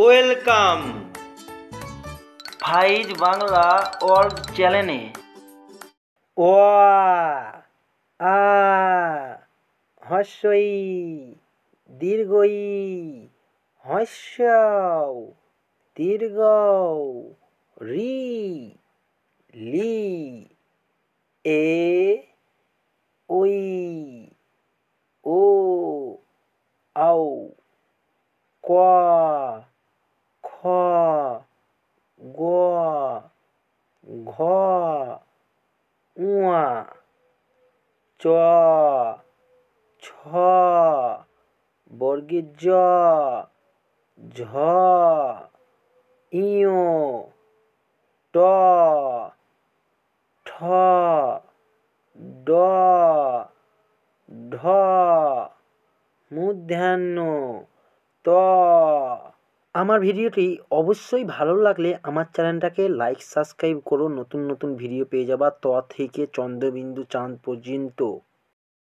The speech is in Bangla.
ওয়েলকাম ফাইজ বাংলা ওয়ার্ল্ড চ্যানেলে। আ হস্যই দীর্ঘই হস্যৌ দীর্ঘৌ রি লি এ ওই ও আও ক খ গ ঘ ঙ চ ছ বর্গীয় জ ঝ ঞ ট ঠ ড ঢ মূর্ধন্য ত। আমার ভিডিওটি অবশ্যই ভালো লাগলে আমার চ্যানেলটাকে লাইক সাবস্ক্রাইব করো, নতুন নতুন ভিডিও পেয়ে যাবা ত থেকে চন্দ্রবিন্দু চাঁদ পর্যন্ত।